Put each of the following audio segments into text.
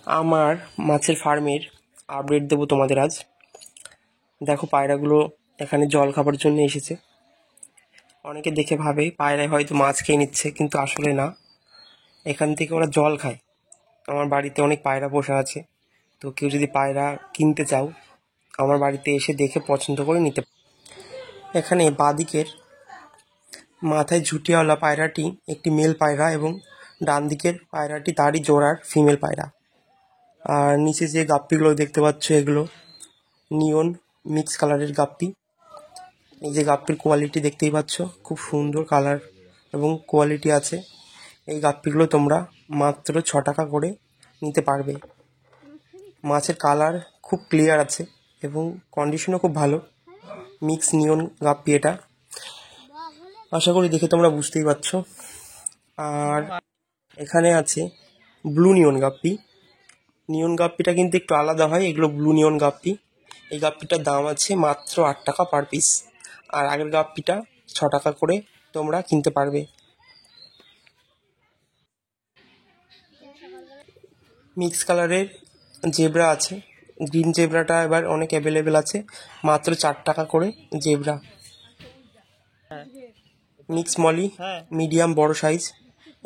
আমার মাছের ফার্মের আপডেট দেবো তোমাদের আজ। দেখো পায়রাগুলো এখানে জল খাবার জন্য এসেছে। অনেকে দেখে ভাবে পায়রায় হয়তো মাছ খেয়ে নিচ্ছে, কিন্তু আসলে না, এখান থেকে ওরা জল খায়। আমার বাড়িতে অনেক পায়রা পোষা আছে, তো কেউ যদি পায়রা কিনতে চাও আমার বাড়িতে এসে দেখে পছন্দ করে নিতে। এখানে বাঁদিকের মাথায় ঝুটিওয়ালা পায়রাটি একটি মেল পায়রা এবং ডান দিকের পায়রাটি তারই জোড়ার ফিমেল পায়রা। আর নিচে যে গাপ্পিগুলো দেখতে পাচ্ছ এগুলো নিয়ন মিক্স কালারের গাপ্পি। এই যে গাপ্পির কোয়ালিটি দেখতেই পাচ্ছ, খুব সুন্দর কালার এবং কোয়ালিটি আছে। এই গাপ্পিগুলো তোমরা মাত্র 6 টাকা করে নিতে পারবে। মাছের কালার খুব ক্লিয়ার আছে এবং কন্ডিশনও খুব ভালো। মিক্স নিয়ন গাপ্পি এটা, আশা করি দেখে তোমরা বুঝতেই পারছো। আর এখানে আছে ব্লু নিয়ন গাপ্পি। নিয়ন গাপ্পিটা কিন্তু একটু আলাদা হয়, এগুলো ব্লু নিয়ন গাপ্পি। এই গাপ্পিটার দাম আছে মাত্র 8 টাকা পার পিস। আর আগের গাপ্পিটা 6 টাকা করে তোমরা কিনতে পারবে। মিক্স কালারের জেব্রা আছে, গ্রিন জেব্রাটা এবার অনেক অ্যাভেলেবেল আছে, মাত্র 4 টাকা করে জেব্রা। মিক্স মলি মিডিয়াম বড় সাইজ,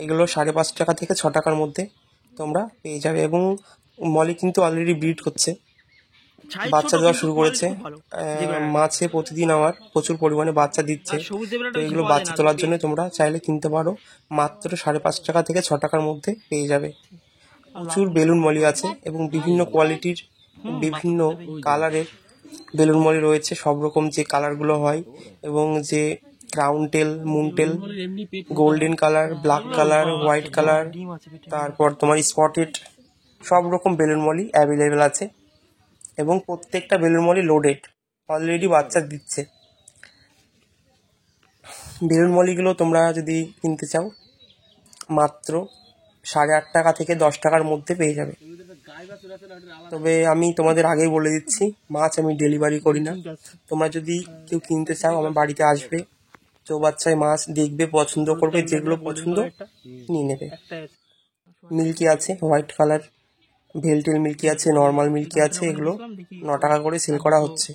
এগুলো 5.5 টাকা থেকে 6 টাকার মধ্যে তোমরা পেয়ে যাবে। এবং মলি কিন্তু অলরেডি ব্রিড করছে, বাচ্চা দেওয়া শুরু করেছে। মাছে প্রতিদিন আমার প্রচুর পরিমাণে বাচ্চা দিচ্ছে, তো এগুলো বাচ্চা তোলার জন্য তোমরা চাইলে কিনতে পারো। মাত্র 5.5 টাকা থেকে 6 টাকার মধ্যে পেয়ে যাবে। প্রচুর বেলুন মলি আছে এবং বিভিন্ন কোয়ালিটির বিভিন্ন কালারের বেলুন মলি রয়েছে। সব রকম যে কালারগুলো হয় এবং যে crown tail, moon tail, golden colour, black colour, white colour, তারপর তোমার স্পটেড, সব রকম বেলুন মলি অ্যাভেলেবেল আছে। এবং প্রত্যেকটা বেলুন মলি লোডেড, অলরেডি বাচ্চা দিচ্ছে। বেলুন মলিগুলো তোমরা যদি কিনতে চাও মাত্র 8.5 টাকা থেকে 10 টাকার মধ্যে পেয়ে যাবে। তবে আমি তোমাদের আগেই বলে দিচ্ছি, মাছ আমি ডেলিভারি করি না। তোমরা যদি কেউ কিনতে চাও আমার বাড়িতে আসবে, চৌবাচ্চায় মাছ দেখবে, পছন্দ করবে, যেগুলো পছন্দ নিয়ে নেবে। মিল্কি আছে হোয়াইট কালার, ভেলটেল মিল্কি আছে, নর্মাল মিল্কি আছে, এগুলো 9 টাকা করে সেল করা হচ্ছে।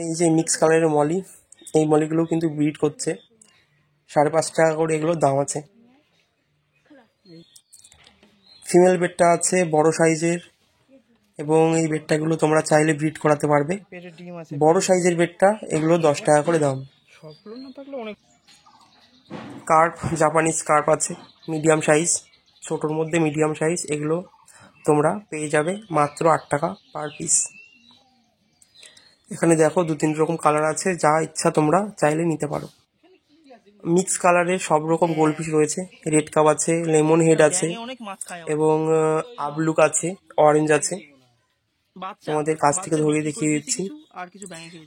এই যে মিক্স কালারের মলি, এই মলিগুলো কিন্তু ব্রিড করছে, 5.5 টাকা করে এগুলোর দাম আছে। ফিমেল বেডটা আছে বড় সাইজের, এবং এই বেডটাগুলো তোমরা চাইলে ব্রিড করাতে পারবে। বড় সাইজের বেডটা এগুলো 10 টাকা করে দাম। কার্প, জাপানিজ কার্প আছে মিডিয়াম সাইজ, ছোটোর মধ্যে মিডিয়াম সাইজ, এগুলো তোমরা পেয়ে যাবে মাত্র 8 টাকা পার পিস। এখানে দেখো 2-3 রকম কালার আছে, যা ইচ্ছা তোমরা চাইলে নিতে পারো। মিক্স কালারের সব রকম গোল্ডফিশ রয়েছে, রেড কাপ আছে, লেমন হেড আছে এবং আবলুক আছে, অরেঞ্জ আছে। তোমাদের কাছ থেকে ধরিয়ে দেখিয়ে দিচ্ছি।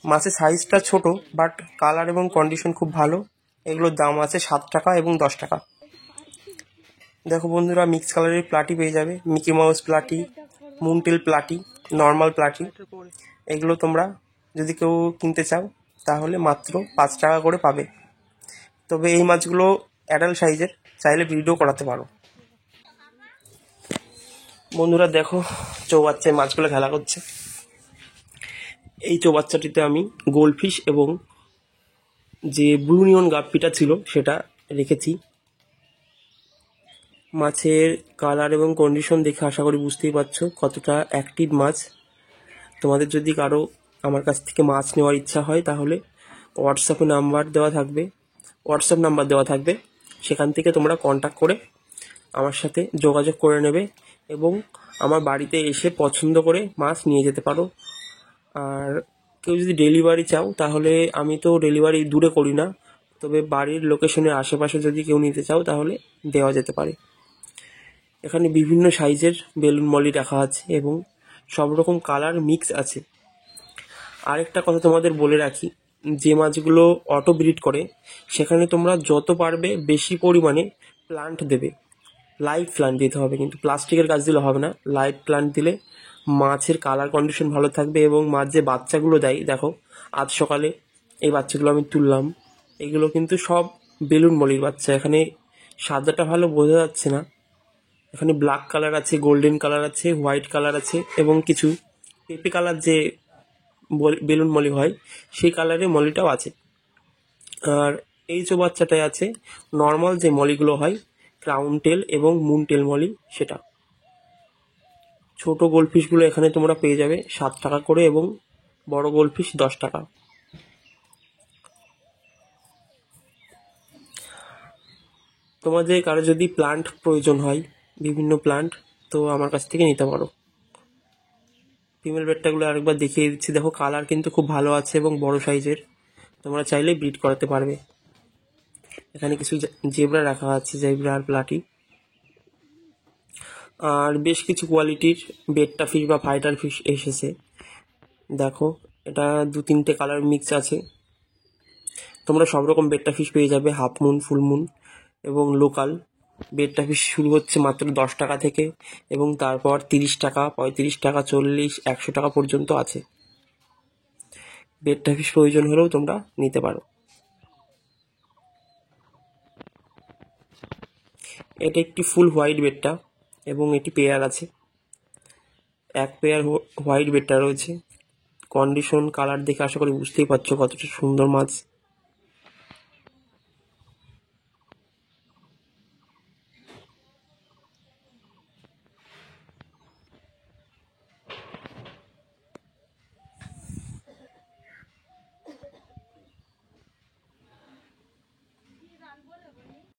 মাছের সাইজটা ছোট, বাট কালার এবং কন্ডিশন খুব ভালো। এগুলোর দাম আছে 7 টাকা এবং 10 টাকা। দেখো বন্ধুরা, মিক্স কালারের প্লাটি পেয়ে যাবে, মিকি মাউস প্লাটি, মুনটেল প্লাটি, নর্মাল প্লাটি। এগুলো তোমরা যদি কেউ কিনতে চাও তাহলে মাত্র 5 টাকা করে পাবে। তবে এই মাছগুলো অ্যাডাল্ট সাইজের, চাইলে ব্রিডও করাতে পারো। বন্ধুরা দেখো, চৌবাচ্চায় মাছগুলো খেলা করছে। এই চৌবাচ্চাটিতে আমি গোল্ডফিশ এবং যে ব্লু নিয়ন গাপ্পিটা ছিল সেটা রেখেছি। মাছের কালার এবং কন্ডিশন দেখে আশা করি বুঝতেই পারছো কতটা অ্যাক্টিভ মাছ। তোমাদের যদি কারো আমার কাছ থেকে মাছ নেওয়ার ইচ্ছা হয় তাহলে হোয়াটসঅ্যাপ নাম্বার দেওয়া থাকবে, সেখান থেকে তোমরা কন্ট্যাক্ট করে আমার সাথে যোগাযোগ করে নেবে এবং আমার বাড়িতে এসে পছন্দ করে মাছ নিয়ে যেতে পারো। আর কেউ যদি ডেলিভারি চাও তাহলে আমি তো ডেলিভারি দূরে করি না, তবে বাড়ির লোকেশনের আশেপাশে যদি কেউ নিতে চাও তাহলে দেওয়া যেতে পারে। এখানে বিভিন্ন সাইজের বেলুন মলি রাখা আছে এবং সব রকম কালার মিক্স আছে। আরেকটা কথা তোমাদের বলে রাখি, যে মাছগুলো অটো ব্রিড করে সেখানে তোমরা যত পারবে বেশি পরিমাণে প্লান্ট দেবে, লাইভ প্লান্ট দিতে হবে, কিন্তু প্লাস্টিকের গাছ দিলে হবে না। লাইভ প্লান্ট দিলে মাছের কালার কন্ডিশন ভালো থাকবে এবং মাছ যে বাচ্চাগুলো দেয়, দেখো আজ সকালে এই বাচ্চাগুলো আমি তুললাম, এগুলো কিন্তু সব বেলুন মলির বাচ্চা। এখানে সাদাটা ভালো বোঝা যাচ্ছে না, এখানে ব্ল্যাক কালার আছে, গোল্ডেন কালার আছে, হোয়াইট কালার আছে এবং কিছু পেপে কালার যে বেলুন মলি হয় সেই কালারের মলিটাও আছে। আর এই চৌবাচ্চাটায় আছে নর্মাল যে মলিগুলো হয়, ক্রাউন টেল এবং মুন টেল মলি, সেটা। ছোট গোল্ডফিশগুলো এখানে তোমরা পেয়ে যাবে 7 টাকা করে এবং বড় গোল্ডফিশ 10 টাকা। তোমাদের কারো যদি প্লান্ট প্রয়োজন হয়, বিভিন্ন প্লান্ট, তো আমার কাছ থেকে নিতে পারো। ফিমেল বেডটাগুলো আরেকবার দেখিয়ে দিচ্ছি। দেখো কালার কিন্তু খুব ভালো আছে এবং বড় সাইজের, তোমরা চাইলে ব্রিড করাতে পারবে। এখানে কিছু জেব্রা রাখা আছে, জেব্রা আর প্লাটি। আর বেশ কিছু কোয়ালিটির বেট্টা ফিশ বা ফাইটার ফিশ এসেছে। দেখো এটা 2-3টে কালার মিক্স আছে। তোমরা সব রকম বেট্টা ফিশ পেয়ে যাবে, হাফ মুন, ফুল মুন এবং লোকাল। বেট্টা ফিশ শুরু হচ্ছে মাত্র 10 টাকা থেকে এবং তারপর 30 টাকা, 35 টাকা, 40, 100 টাকা পর্যন্ত আছে। বেট্টা ফিশ প্রয়োজন হলেও তোমরা নিতে পারো। এটা একটি ফুল হোয়াইট বেট্টা এবং এটি পেয়ার আছে, এক পেয়ার হোয়াইট বেট্টা রয়েছে। কন্ডিশন, কালার দেখে আশা করি বুঝতেই পারছো কতটা সুন্দর মাছ।